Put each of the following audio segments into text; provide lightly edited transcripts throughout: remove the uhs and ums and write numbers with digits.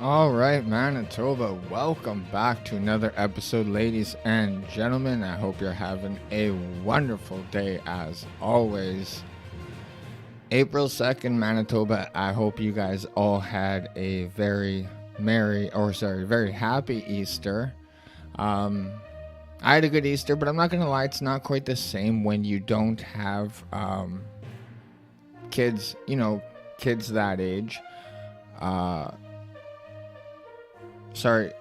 All right, Manitoba, welcome back to another episode, ladies and gentlemen. I hope you're having a wonderful day as always. April 2nd, Manitoba, I hope you guys all had a very very happy Easter. I had a good Easter, but I'm not going to lie, it's not quite the same when you don't have kids, kids that age. Sorry,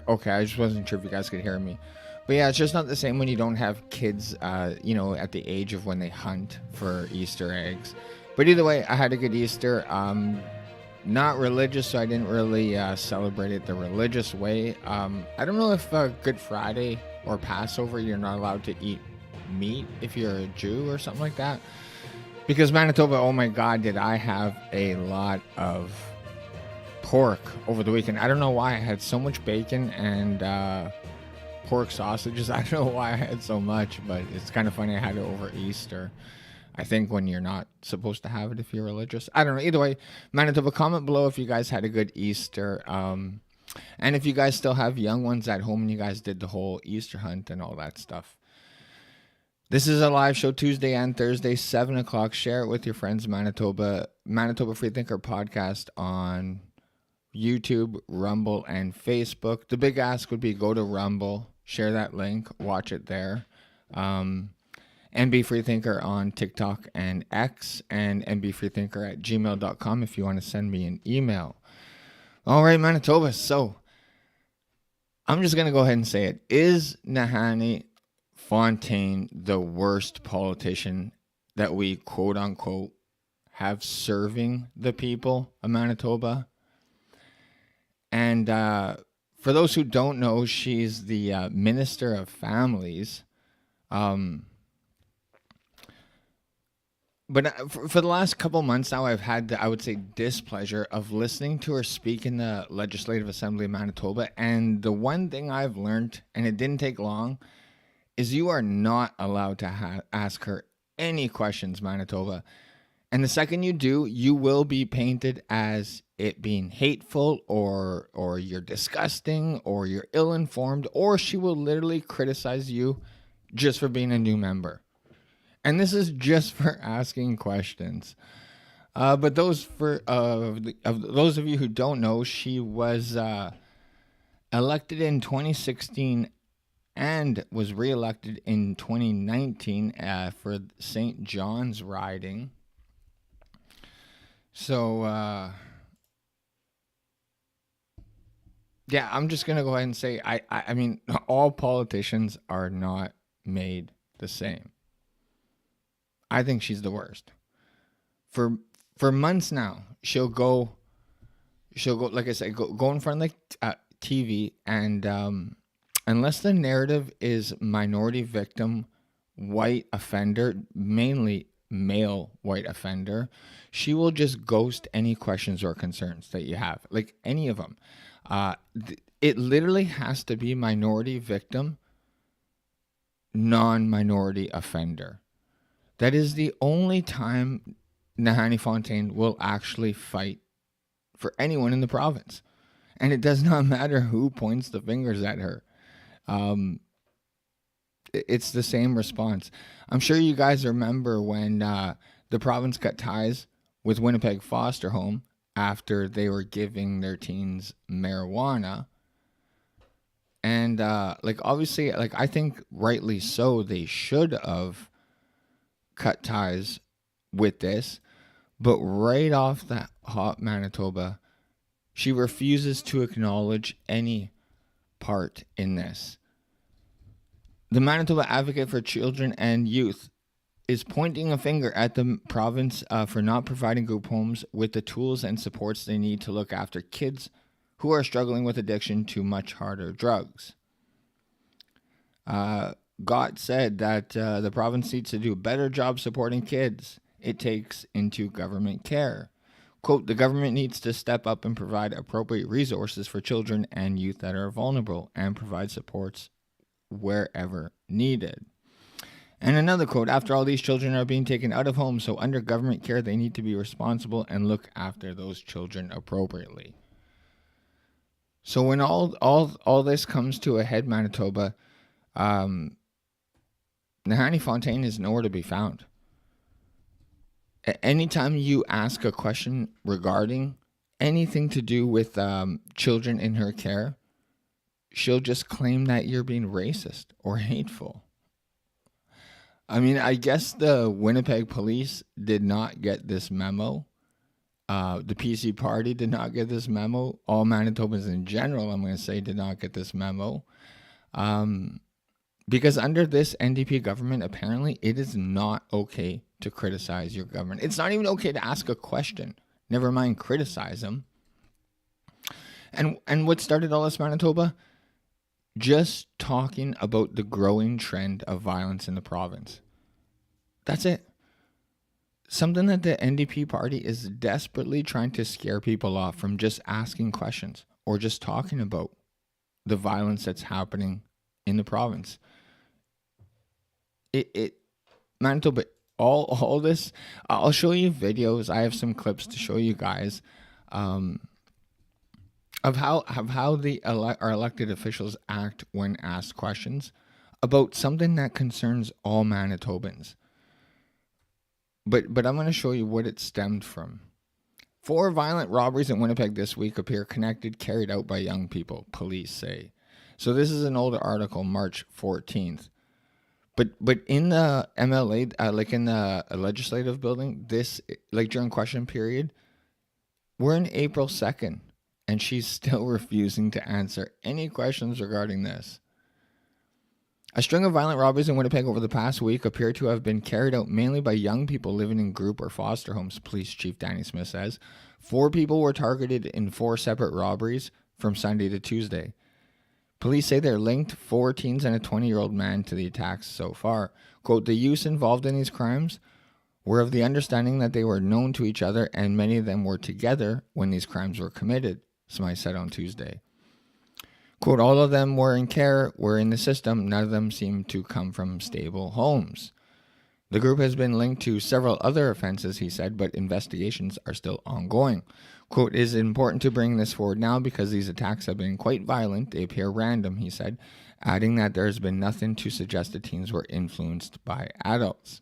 okay, I just wasn't sure if you guys could hear me. But yeah, it's just not the same when you don't have kids, at the age of when they hunt for Easter eggs. But either way, I had a good Easter. Not religious, so I didn't really celebrate it the religious way. I don't know if Good Friday or Passover, you're not allowed to eat meat if you're a Jew or something like that. Because Manitoba, oh my God, did I have a lot of pork over the weekend. I don't know why I had so much bacon and pork sausages. I don't know why I had so much, but it's kind of funny I had it over Easter. I think when you're not supposed to have it if you're religious. I don't know. Either way, Manitoba, comment below if you guys had a good Easter. And if you guys still have young ones at home and you guys did the whole Easter hunt and all that stuff. This is a live show Tuesday and Thursday, 7 o'clock. Share it with your friends, Manitoba Freethinker podcast on YouTube, Rumble, and Facebook. The big ask would be go to Rumble, share that link, watch it there. NB Freethinker on TikTok and X, and nbfreethinker@gmail.com if you want to send me an email. All right, Manitoba. So I'm just going to go ahead and say it. Is Nahanni Fontaine the worst politician that we quote unquote have serving the people of Manitoba? And for those who don't know, she's the Minister of Families. But for the last couple months now, I've had the, I would say, displeasure of listening to her speak in the Legislative Assembly of Manitoba. And the one thing I've learned, and it didn't take long, is you are not allowed to ask her any questions, Manitoba. And the second you do, you will be painted as it being hateful or you're disgusting or you're ill-informed, or she will literally criticize you just for being a new member. And this is just for asking questions. But those those of you who don't know, she was elected in 2016 and was reelected in 2019 for St. John's riding. So, yeah, I'm just going to go ahead and say, I mean, all politicians are not made the same. I think she's the worst. For months now, she'll go, like I said, go in front of the TV, and unless the narrative is minority victim, white offender, mainly male white offender, she will just ghost any questions or concerns that you have, like any of them. It literally has to be minority victim, non-minority offender. That is the only time Nahanni Fontaine will actually fight for anyone in the province. And it does not matter who points the fingers at her. It's the same response. I'm sure you guys remember when the province cut ties with Winnipeg foster home after they were giving their teens marijuana. And obviously, I think rightly so, they should have cut ties with this. But right off the hop, Manitoba, she refuses to acknowledge any part in this. The Manitoba Advocate for Children and Youth is pointing a finger at the province for not providing group homes with the tools and supports they need to look after kids who are struggling with addiction to much harder drugs. Gott said that the province needs to do a better job supporting kids it takes into government care. Quote, the government needs to step up and provide appropriate resources for children and youth that are vulnerable and provide supports wherever needed. And another quote, after all, these children are being taken out of homes, so under government care, they need to be responsible and look after those children appropriately. So when all this comes to a head, Manitoba, um, Nahanni Fontaine is nowhere to be found. Anytime you ask a question regarding anything to do with children in her care, she'll just claim that you're being racist or hateful. I mean, I guess the Winnipeg Police did not get this memo. The PC Party did not get this memo. All Manitobans in general, I'm going to say, did not get this memo. Because under this NDP government, apparently, it is not okay to criticize your government. It's not even okay to ask a question. Never mind criticize them. And what started all this, Manitoba? Just talking about the growing trend of violence in the province. That's it. Something that the NDP party is desperately trying to scare people off from just asking questions or just talking about the violence that's happening in the province. Manitoba, all this, I'll show you videos. I have some clips to show you guys of how our elected officials act when asked questions about something that concerns all Manitobans. But I'm going to show you what it stemmed from. 4 violent robberies in Winnipeg this week appear connected, carried out by young people, police say. So this is an older article, March 14th. But in the MLA, like in the legislative building, this, like during question period, we're in April 2nd, and she's still refusing to answer any questions regarding this. A string of violent robberies in Winnipeg over the past week appear to have been carried out mainly by young people living in group or foster homes, Police Chief Danny Smith says. 4 people were targeted in 4 separate robberies from Sunday to Tuesday. Police say they're linked 4 teens and a 20-year-old man to the attacks so far. Quote, the youths involved in these crimes were of the understanding that they were known to each other and many of them were together when these crimes were committed, Smythe said on Tuesday. Quote, all of them were in care, were in the system. None of them seem to come from stable homes. The group has been linked to several other offenses, he said, but investigations are still ongoing. Quote, it is important to bring this forward now because these attacks have been quite violent. They appear random, he said, adding that there has been nothing to suggest the teens were influenced by adults.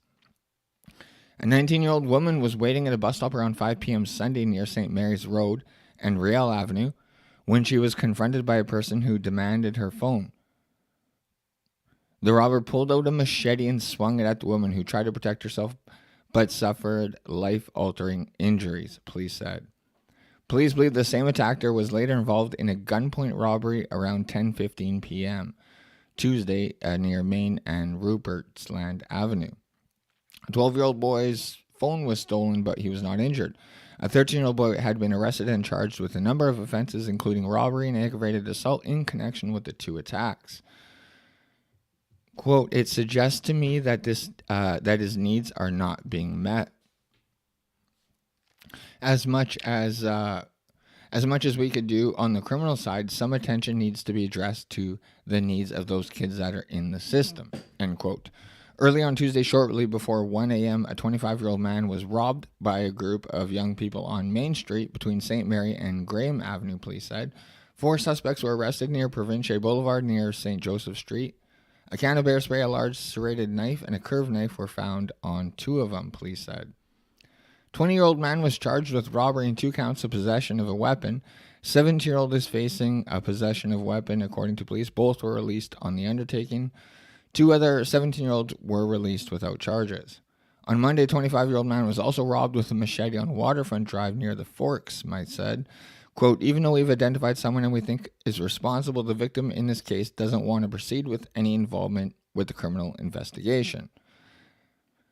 A 19-year-old woman was waiting at a bus stop around 5 p.m. Sunday near St. Mary's Road and Riel Avenue when she was confronted by a person who demanded her phone. The robber pulled out a machete and swung it at the woman, who tried to protect herself but suffered life-altering injuries, police said. Police believe the same attacker was later involved in a gunpoint robbery around 10:15 p.m. Tuesday near Main and Rupert's Land Avenue. A 12-year-old boy's phone was stolen, but he was not injured. A 13-year-old boy had been arrested and charged with a number of offenses, including robbery and aggravated assault in connection with the 2 attacks. Quote, it suggests to me that that his needs are not being met. As much as we could do on the criminal side, some attention needs to be addressed to the needs of those kids that are in the system, end quote. Early on Tuesday, shortly before 1 a.m., a 25-year-old man was robbed by a group of young people on Main Street between St. Mary and Graham Avenue, police said. 4 suspects were arrested near Provincial Boulevard near St. Joseph Street. A can of bear spray, a large serrated knife, and a curved knife were found on 2 of them, police said. 20-year-old man was charged with robbery and 2 counts of possession of a weapon. 17-year-old is facing a possession of weapon, according to police. Both were released on the undertaking. 2 other 17-year-olds were released without charges. On Monday, a 25-year-old man was also robbed with a machete on Waterfront Drive near the Forks, Smythe said. Quote, even though we've identified someone and we think is responsible, the victim in this case doesn't want to proceed with any involvement with the criminal investigation.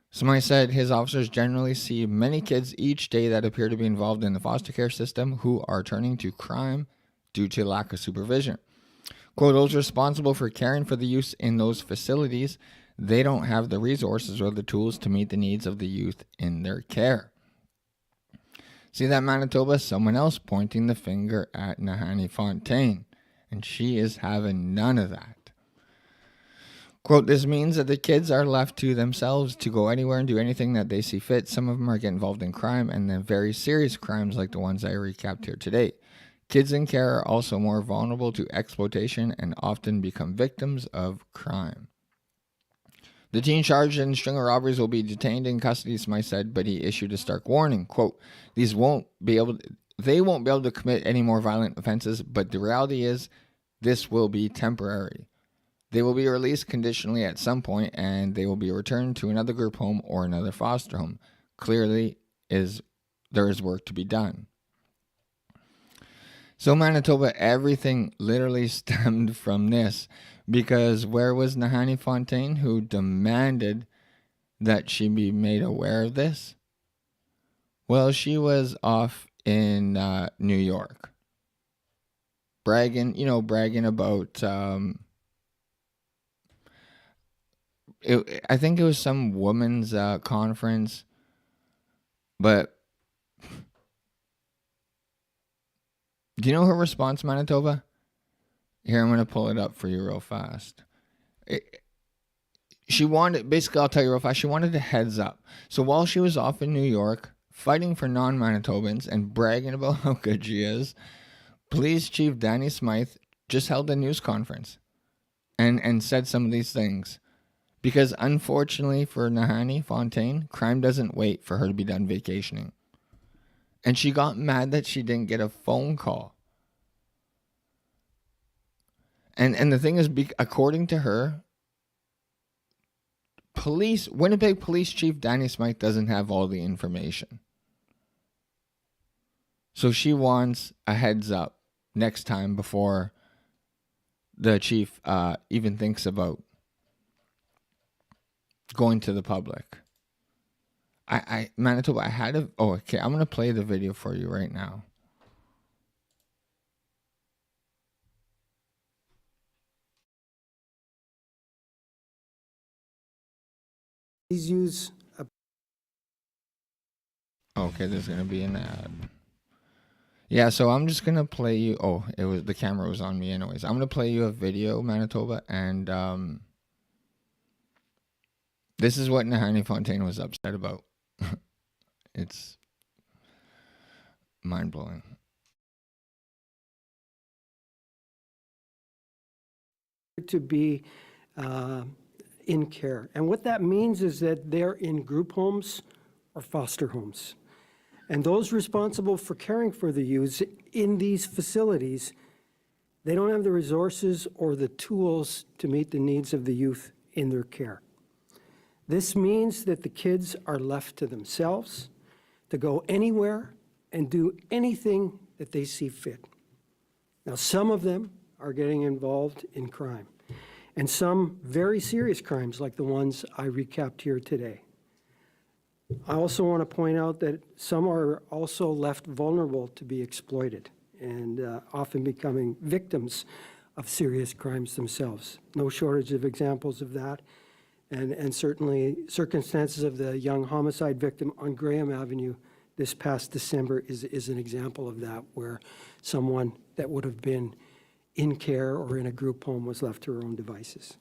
Smythe said his officers generally see many kids each day that appear to be involved in the foster care system who are turning to crime due to lack of supervision. Quote, those responsible for caring for the youth in those facilities, they don't have the resources or the tools to meet the needs of the youth in their care. See that, Manitoba? Someone else pointing the finger at Nahanni Fontaine, and she is having none of that. Quote, this means that the kids are left to themselves to go anywhere and do anything that they see fit. Some of them are getting involved in crime, and then very serious crimes like the ones I recapped here today. Kids in care are also more vulnerable to exploitation and often become victims of crime. The teen charged in string of robberies will be detained in custody, Smythe said, but he issued a stark warning. Quote, they won't be able to commit any more violent offenses, but the reality is this will be temporary. They will be released conditionally at some point, and they will be returned to another group home or another foster home. Clearly, there is work to be done. So Manitoba, everything literally stemmed from this, because where was Nahanni Fontaine, who demanded that she be made aware of this? Well, she was off in New York, bragging about. I think it was some women's conference, but do you know her response, Manitoba? Here, I'm going to pull it up for you real fast. She wanted, basically, I'll tell you real fast, she wanted a heads up. So while she was off in New York, fighting for non-Manitobans and bragging about how good she is, Police Chief Danny Smythe just held a news conference and said some of these things. Because unfortunately for Nahanni Fontaine, crime doesn't wait for her to be done vacationing. And she got mad that she didn't get a phone call. And the thing is, according to her, Winnipeg Police Chief Danny Smythe doesn't have all the information. So she wants a heads up next time before the chief even thinks about going to the public. Manitoba, okay, I'm going to play the video for you right now. Please use a... Okay, there's going to be an ad. Yeah, so I'm just going to play you... the camera was on me anyways. I'm going to play you a video, Manitoba, and this is what Nahanni Fontaine was upset about. It's mind-blowing. to be in care. And what that means is that they're in group homes or foster homes. And those responsible for caring for the youths in these facilities, they don't have the resources or the tools to meet the needs of the youth in their care. This means that the kids are left to themselves to go anywhere and do anything that they see fit. Now, some of them are getting involved in crime, and some very serious crimes like the ones I recapped here today. I also want to point out that some are also left vulnerable to be exploited and often becoming victims of serious crimes themselves. No shortage of examples of that. And certainly circumstances of the young homicide victim on Graham Avenue this past December is an example of that, where someone that would have been in care or in a group home was left to her own devices.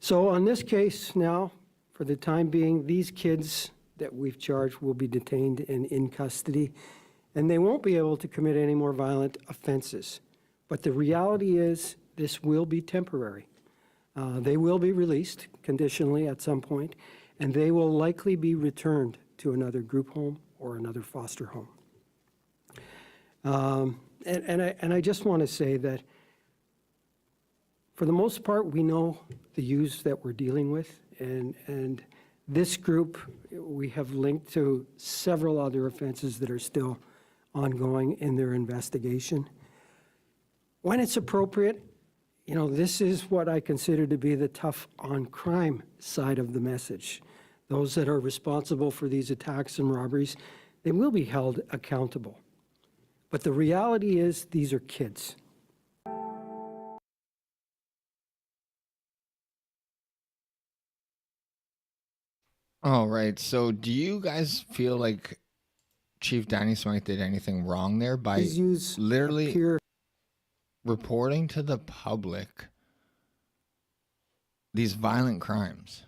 So on this case now, for the time being, these kids that we've charged will be detained and in custody, and they won't be able to commit any more violent offenses. But the reality is this will be temporary. They will be released conditionally at some point, and they will likely be returned to another group home or another foster home. And I just want to say that for the most part, we know the youths that we're dealing with, and this group we have linked to several other offenses that are still ongoing in their investigation. When it's appropriate, you know, this is what I consider to be the tough on crime side of the message. Those that are responsible for these attacks and robberies, they will be held accountable. But the reality is these are kids. All right, so do you guys feel like Chief Danny Smythe did anything wrong there by literally reporting to the public these violent crimes?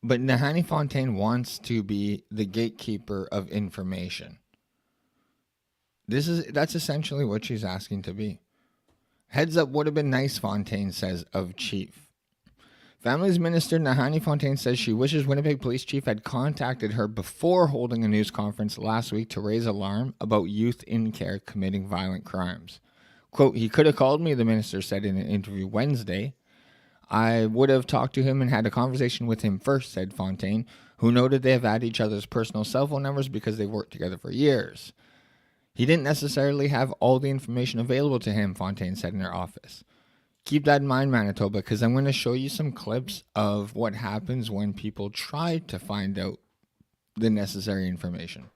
But Nahanni Fontaine wants to be the gatekeeper of information. That's essentially what she's asking to be. Heads up would have been nice, Fontaine says of Chief. Families Minister Nahanni Fontaine says she wishes Winnipeg Police Chief had contacted her before holding a news conference last week to raise alarm about youth in care committing violent crimes. Quote, he could have called me, the minister said in an interview Wednesday. I would have talked to him and had a conversation with him first, said Fontaine, who noted they have had each other's personal cell phone numbers because they've worked together for years. He didn't necessarily have all the information available to him, Fontaine said in her office. Keep that in mind, Manitoba, because I'm going to show you some clips of what happens when people try to find out the necessary information.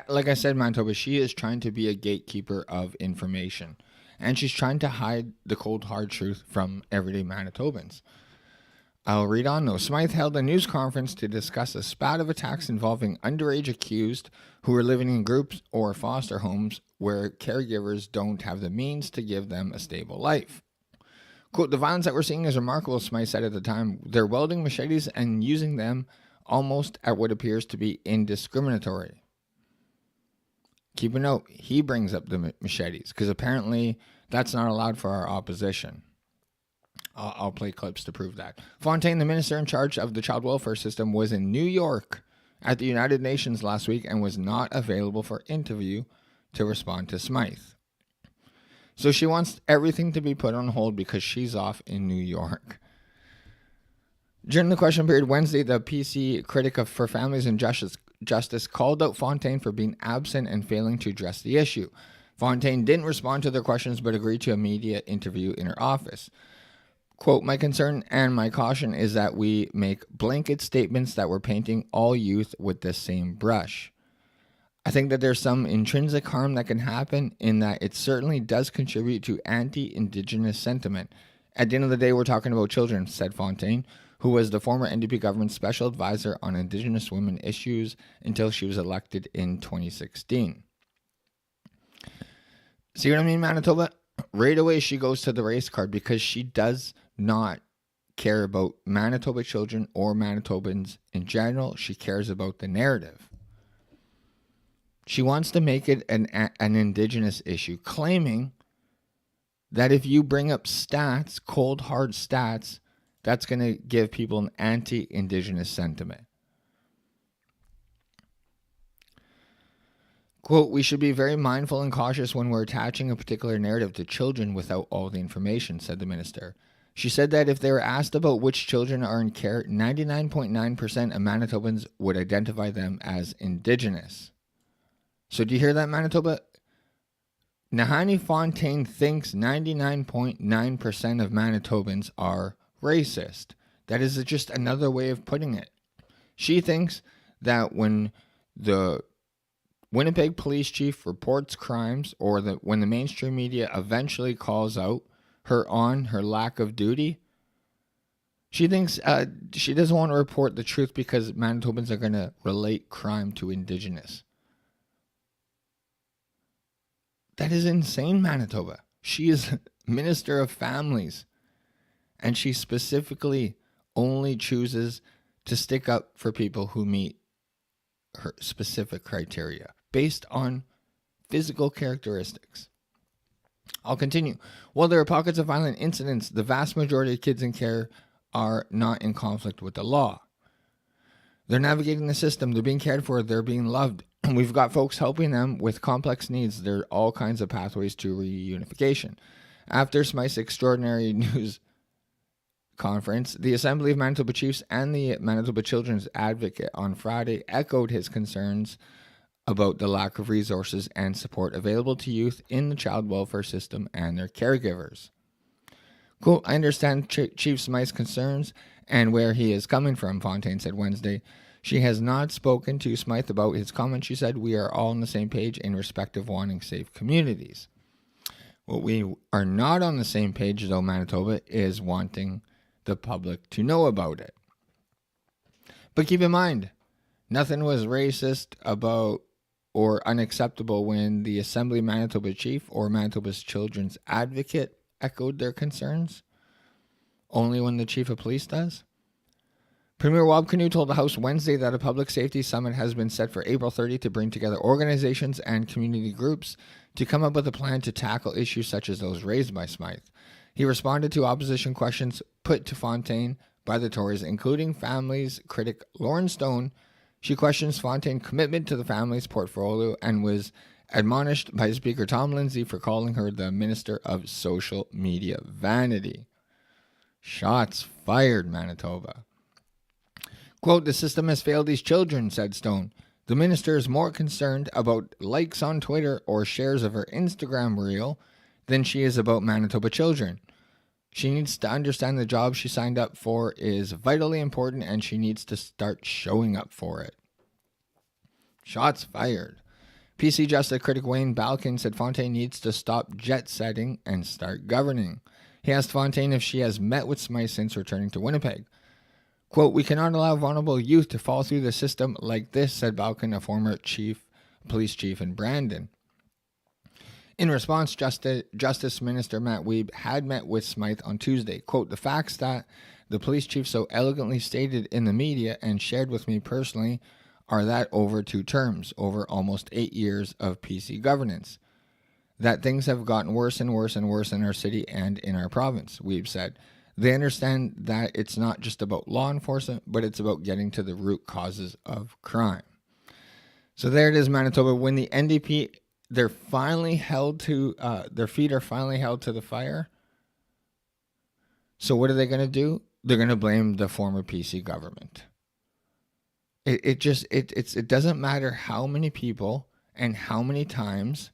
Like I said, Manitoba, she is trying to be a gatekeeper of information. And she's trying to hide the cold, hard truth from everyday Manitobans. I'll read on, though. Smythe held a news conference to discuss a spat of attacks involving underage accused who are living in groups or foster homes where caregivers don't have the means to give them a stable life. Quote, the violence that we're seeing is remarkable, Smythe said at the time. They're wielding machetes and using them almost at what appears to be indiscriminatory. Keep a note, he brings up the machetes because apparently that's not allowed for our opposition. I'll play clips to prove that. Fontaine, the minister in charge of the child welfare system, was in New York at the United Nations last week and was not available for interview to respond to Smythe. So she wants everything to be put on hold because she's off in New York. During the question period Wednesday, the PC critic for families and justice called out Fontaine for being absent and failing to address the issue. Fontaine didn't respond to their questions but agreed to a media interview in her office. Quote, my concern and my caution is that we make blanket statements that we're painting all youth with the same brush. I think that there's some intrinsic harm that can happen in that it certainly does contribute to anti-Indigenous sentiment. At the end of the day, we're talking about children, said Fontaine, who was the former NDP government special advisor on Indigenous women issues until she was elected in 2016. See what I mean, Manitoba? Right away, she goes to the race card because she does not care about Manitoba children or Manitobans in general. She cares about the narrative. She wants to make it an Indigenous issue, claiming that if you bring up stats, cold, hard stats, that's going to give people an anti-Indigenous sentiment. Quote, we should be very mindful and cautious when we're attaching a particular narrative to children without all the information, said the minister. She said that if they were asked about which children are in care, 99.9% of Manitobans would identify them as Indigenous. So do you hear that, Manitoba? Nahanni Fontaine thinks 99.9% of Manitobans are racist. That is just another way of putting it. She thinks that when the Winnipeg Police Chief reports crimes or when the mainstream media eventually calls out her on her lack of duty, she thinks she doesn't want to report the truth because Manitobans are going to relate crime to Indigenous. That is insane, Manitoba. She is Minister of Families, and she specifically only chooses to stick up for people who meet her specific criteria based on physical characteristics. I'll continue. While there are pockets of violent incidents, the vast majority of kids in care are not in conflict with the law. They're navigating the system. They're being cared for. They're being loved. We've got folks helping them with complex needs. There are all kinds of pathways to reunification. After Smythe's extraordinary news conference, the Assembly of Manitoba Chiefs and the Manitoba Children's Advocate on Friday echoed his concerns about the lack of resources and support available to youth in the child welfare system and their caregivers. Quote, I understand Chief Smythe's concerns and where he is coming from, Fontaine said Wednesday. She has not spoken to Smythe about his comments. She said, we are all on the same page in respect of wanting safe communities. What we are not on the same page, though, Manitoba, is wanting the public to know about it. But keep in mind, nothing was racist about or unacceptable when the Assembly Manitoba Chief or Manitoba's Children's Advocate echoed their concerns. Only when the Chief of Police does. Premier Wabkanu told the House Wednesday that a public safety summit has been set for April 30 to bring together organizations and community groups to come up with a plan to tackle issues such as those raised by Smythe. He responded to opposition questions put to Fontaine by the Tories, including Families critic Lauren Stone. She questions Fontaine's commitment to the Families portfolio and was admonished by Speaker Tom Lindsay for calling her the Minister of Social Media Vanity. Shots fired, Manitoba. Quote, "The system has failed these children," said Stone. "The minister is more concerned about likes on Twitter or shares of her Instagram reel than she is about Manitoba children. She needs to understand the job she signed up for is vitally important and she needs to start showing up for it." Shots fired. PC Justice critic Wayne Balkin said Fontaine needs to stop jet-setting and start governing. He asked Fontaine if she has met with Smythe since returning to Winnipeg. Quote, "We cannot allow vulnerable youth to fall through the system like this," said Balkin, a former police chief in Brandon. In response, Justice Minister Matt Wiebe had met with Smythe on Tuesday. Quote, "The facts that the police chief so elegantly stated in the media and shared with me personally are that over 2 terms, over almost 8 years of PC governance, that things have gotten worse and worse and worse in our city and in our province," Wiebe said. "They understand that it's not just about law enforcement, but it's about getting to the root causes of crime." So there it is, Manitoba. When the NDP, they're finally held to, their feet are finally held to the fire. So what are they going to do? They're going to blame the former PC government. It doesn't matter how many people and how many times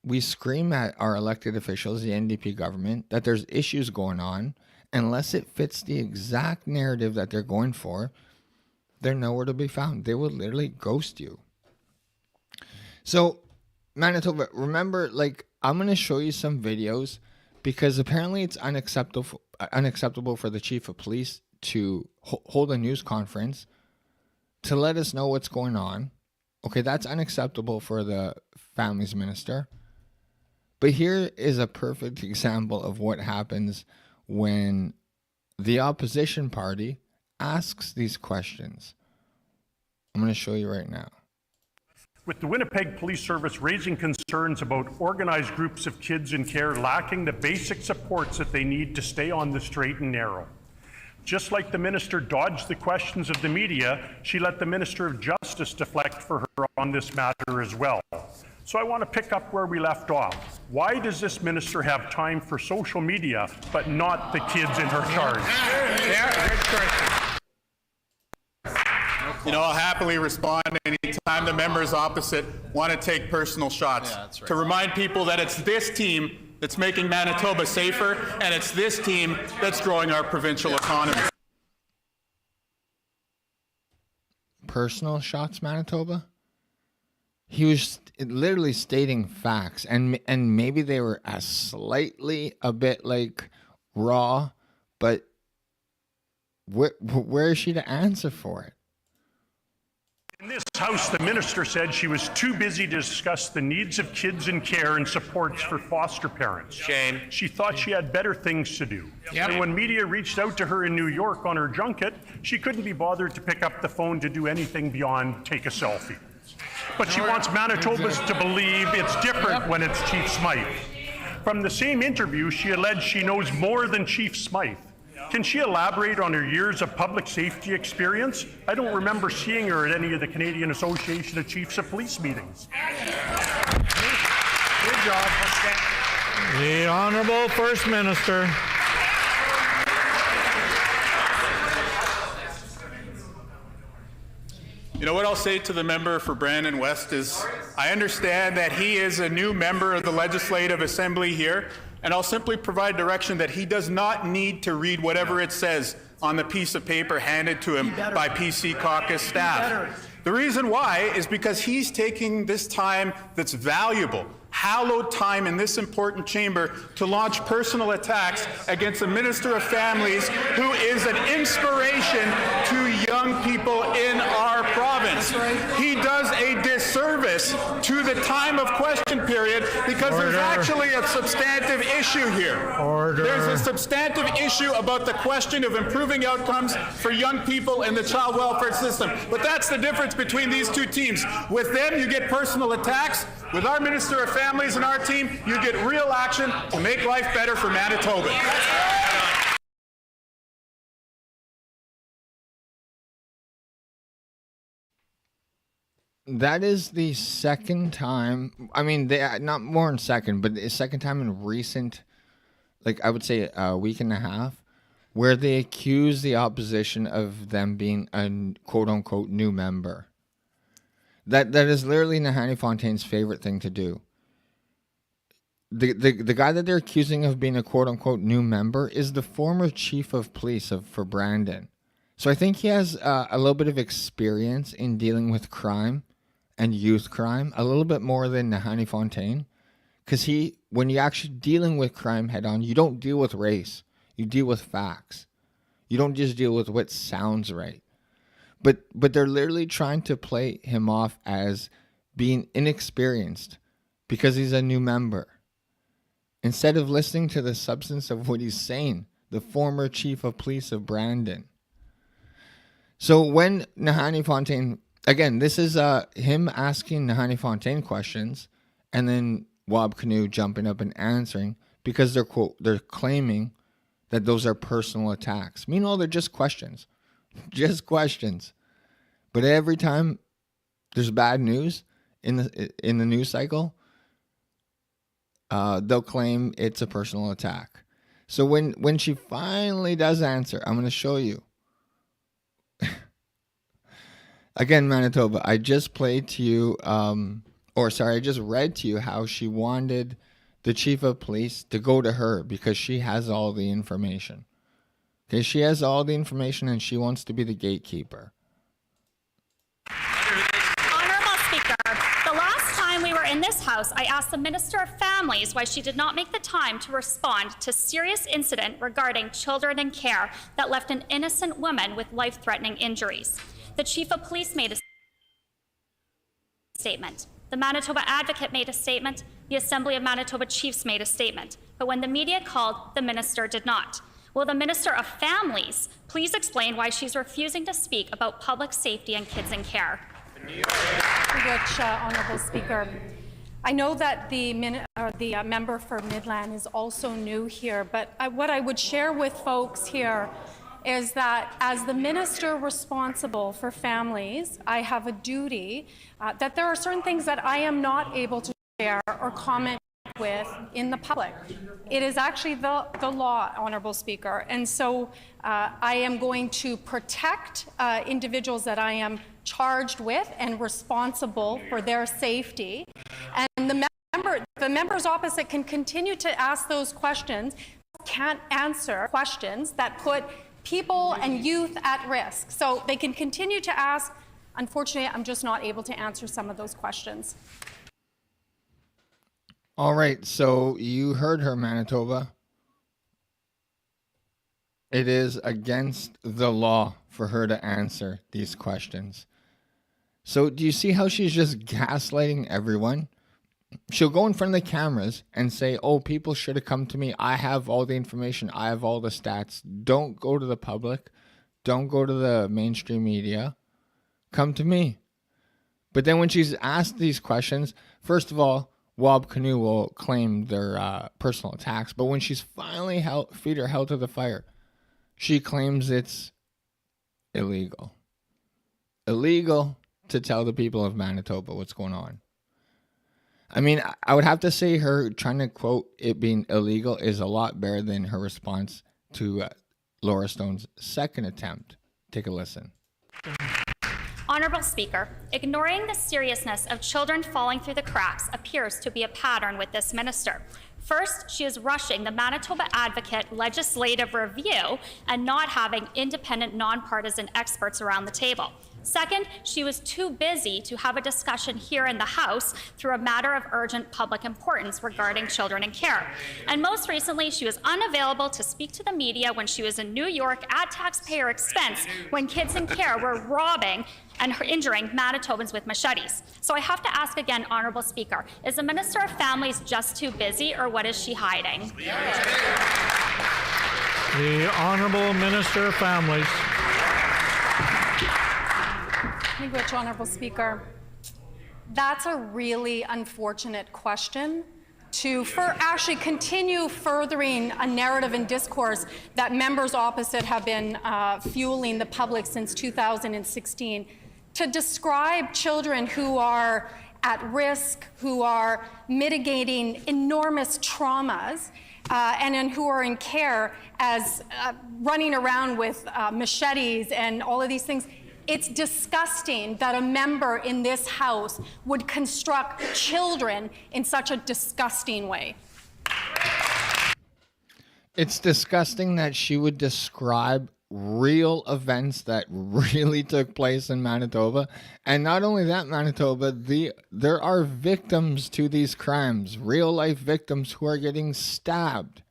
we scream at our elected officials, the NDP government, that there's issues going on. Unless it fits the exact narrative that they're going for, they're nowhere to be found. They will literally ghost you. So, Manitoba, remember, I'm going to show you some videos because apparently it's unacceptable for the chief of police to hold a news conference to let us know what's going on. Okay, that's unacceptable for the Families Minister. But here is a perfect example of what happens when the opposition party asks these questions. I'm going to show you right now. With the Winnipeg Police Service raising concerns about organized groups of kids in care lacking the basic supports that they need to stay on the straight and narrow. Just like the minister dodged the questions of the media, she let the Minister of Justice deflect for her on this matter as well. So I want to pick up where we left off. Why does this minister have time for social media, but not the kids in her charge? You know, I'll happily respond anytime the members opposite want to take personal shots. To remind people that it's this team that's making Manitoba safer, and it's this team that's growing our provincial economy. Personal shots, Manitoba? He was literally stating facts, and maybe they were a bit raw, but where is she to answer for it? In this House, the minister said she was too busy to discuss the needs of kids in care and supports for foster parents. Shane. She thought she had better things to do. Yep. And when media reached out to her in New York on her junket, she couldn't be bothered to pick up the phone to do anything beyond take a selfie. But she wants Manitobans to believe it's different when it's Chief Smythe. From the same interview, she alleged she knows more than Chief Smythe. Can she elaborate on her years of public safety experience? I don't remember seeing her at any of the Canadian Association of Chiefs of Police meetings. Good job. The Honourable First Minister. You know what I'll say to the member for Brandon West is, I understand that he is a new member of the Legislative Assembly here, and I'll simply provide direction that he does not need to read whatever it says on the piece of paper handed to him by PC caucus staff. The reason why is because he's taking this time that's valuable, hallowed time in this important chamber to launch personal attacks against a Minister of Families who is an inspiration to young people in our province. He does a disservice to the time of question period because there's actually a substantive issue here. Order. There's a substantive issue about the question of improving outcomes for young people in the child welfare system. But that's the difference between these two teams. With them, you get personal attacks. With our Minister of Families and our team, you get real action to make life better for Manitobans. That is the second time. I mean, not more than second, but the second time in recent, like I would say a week and a half, where they accuse the opposition of them being a quote-unquote new member. That is literally Nahanni Fontaine's favorite thing to do. The guy that they're accusing of being a quote-unquote new member is the former chief of police for Brandon. So I think he has a little bit of experience in dealing with crime and youth crime, a little bit more than Nahanni Fontaine. Because when you're actually dealing with crime head on, you don't deal with race. You deal with facts. You don't just deal with what sounds right. But they're literally trying to play him off as being inexperienced because he's a new member. Instead of listening to the substance of what he's saying, the former chief of police of Brandon. So when Nahanni Fontaine, again, this is him asking Nahanni Fontaine questions and then Wab Kinew jumping up and answering because they're claiming that those are personal attacks. Meanwhile, they're just questions. Just questions. But every time there's bad news in the news cycle, they'll claim it's a personal attack. So when she finally does answer, I'm going to show you. Again, Manitoba, I just played to you, I just read to you how she wanted the chief of police to go to her because she has all the information. Okay, she has all the information and she wants to be the gatekeeper. Honourable Speaker, the last time we were in this House, I asked the Minister of Families why she did not make the time to respond to serious incident regarding children in care that left an innocent woman with life-threatening injuries. The Chief of Police made a statement. The Manitoba Advocate made a statement. The Assembly of Manitoba Chiefs made a statement. But when the media called, the Minister did not. Will the Minister of Families please explain why she's refusing to speak about public safety and kids in care? Honourable Speaker. I know that the member for Midland is also new here, but what I would share with folks here is that as the minister responsible for families, I have a duty that there are certain things that I am not able to share or comment with in the public. It is actually the law, Honourable Speaker, and so I am going to protect individuals that I am charged with and responsible for their safety. And the members opposite can continue to ask those questions, can't answer questions that put people and youth at risk. So they can continue to ask. Unfortunately, I'm just not able to answer some of those questions. All right, so you heard her, Manitoba. It is against the law for her to answer these questions. So do you see how she's just gaslighting everyone? She'll go in front of the cameras and say, oh, people should have come to me. I have all the information. I have all the stats. Don't go to the public. Don't go to the mainstream media. Come to me. But then when she's asked these questions, first of all, Wab Kinew will claim their personal attacks. But when she's finally feet are held to the fire, she claims it's illegal. Illegal to tell the people of Manitoba what's going on. I mean, I would have to say her trying to quote it being illegal is a lot better than her response to Laura Stone's second attempt. Take a listen. Honourable Speaker, ignoring the seriousness of children falling through the cracks appears to be a pattern with this minister. First, she is rushing the Manitoba Advocate legislative review and not having independent, nonpartisan experts around the table. Second, she was too busy to have a discussion here in the House through a matter of urgent public importance regarding children in care. And most recently, she was unavailable to speak to the media when she was in New York at taxpayer expense when kids in care were robbing and injuring Manitobans with machetes. So I have to ask again, Honourable Speaker, is the Minister of Families just too busy, or what is she hiding? The Honourable Minister of Families. Thank you, Honourable Speaker. That's a really unfortunate question to actually continue furthering a narrative and discourse that members opposite have been fueling the public since 2016. To describe children who are at risk, who are mitigating enormous traumas, and who are in care as running around with machetes and all of these things. It's disgusting that a member in this House would construct children in such a disgusting way. It's disgusting that she would describe real events that really took place in Manitoba. And not only that, Manitoba, there are victims to these crimes, real life victims who are getting stabbed.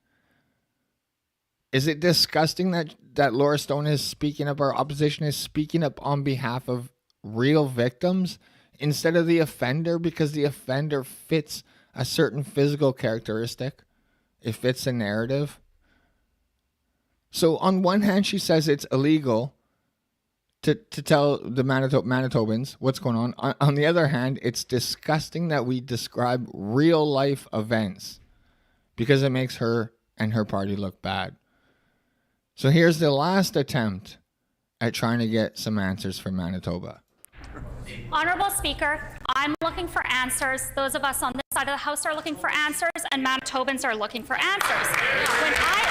Is it disgusting that Laura Stone is speaking up, our opposition is speaking up on behalf of real victims instead of the offender, because the offender fits a certain physical characteristic? It fits a narrative. So on one hand, she says it's illegal to tell the Manitobans what's going on. On the other hand, it's disgusting that we describe real life events because it makes her and her party look bad. So here's the last attempt at trying to get some answers from Manitoba. Honourable Speaker, I'm looking for answers. Those of us on this side of the House are looking for answers, and Manitobans are looking for answers. When I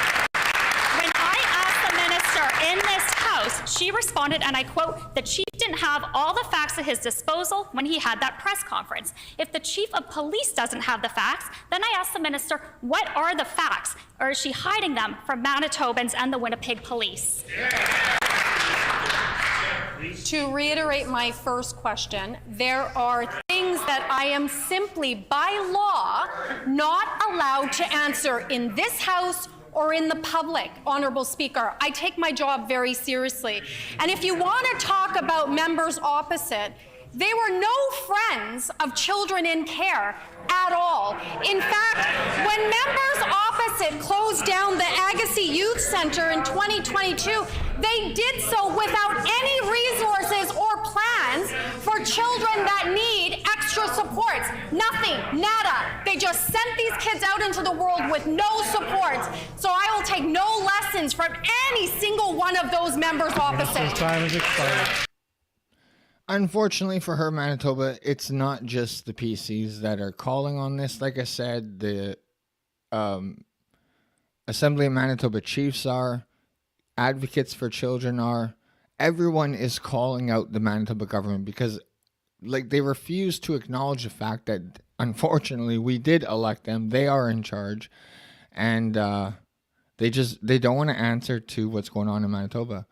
asked the minister in this House, she responded, and I quote, "The chief didn't have all the facts at his disposal when he had that press conference." If the chief of police doesn't have the facts, then I asked the minister, what are the facts? Or is she hiding them from Manitobans and the Winnipeg Police? To reiterate my first question, there are things that I am simply by law not allowed to answer in this House or in the public, Honourable Speaker. I take my job very seriously. And if you want to talk about members opposite, they were no friends of children in care at all. In fact, when members opposite closed down the Agassiz Youth Centre in 2022, they did so without any resources or plans for children that need extra supports. Nothing, nada. They just sent these kids out into the world with no supports. So I will take no lessons from any single one of those members opposite. Time has expired. Unfortunately for her, Manitoba, it's not just the PCs that are calling on this. Like I said, the Assembly of Manitoba Chiefs are, advocates for children are. Everyone is calling out the Manitoba government because, like, they refuse to acknowledge the fact that, unfortunately, we did elect them. They are in charge, and they don't want to answer to what's going on in Manitoba.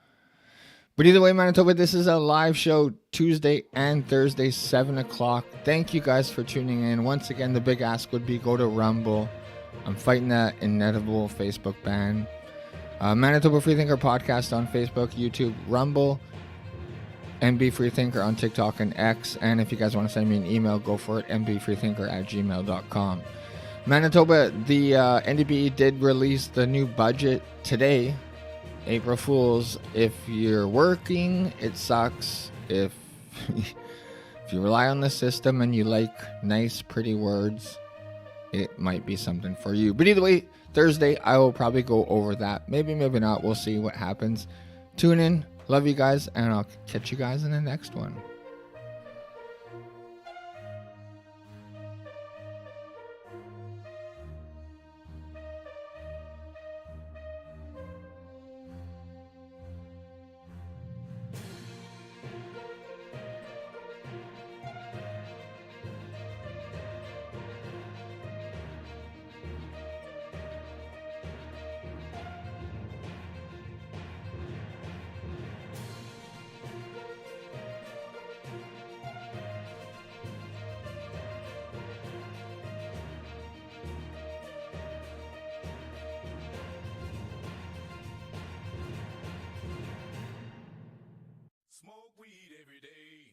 But either way, Manitoba, this is a live show Tuesday and Thursday, 7 o'clock. Thank you guys for tuning in. Once again, the big ask would be go to Rumble. I'm fighting that inevitable Facebook ban. Manitoba Freethinker Podcast on Facebook, YouTube, Rumble, MB Freethinker on TikTok and X. And if you guys want to send me an email, go for it, mbfreethinker@gmail.com. Manitoba, the NDP did release the new budget today. April Fools. If you're working, it sucks. If you rely on the system and you like nice, pretty words, it might be something for you. But either way, Thursday, I will probably go over that. Maybe, maybe not. We'll see what happens. Tune in. Love you guys, and I'll catch you guys in the next one. smoke weed every day.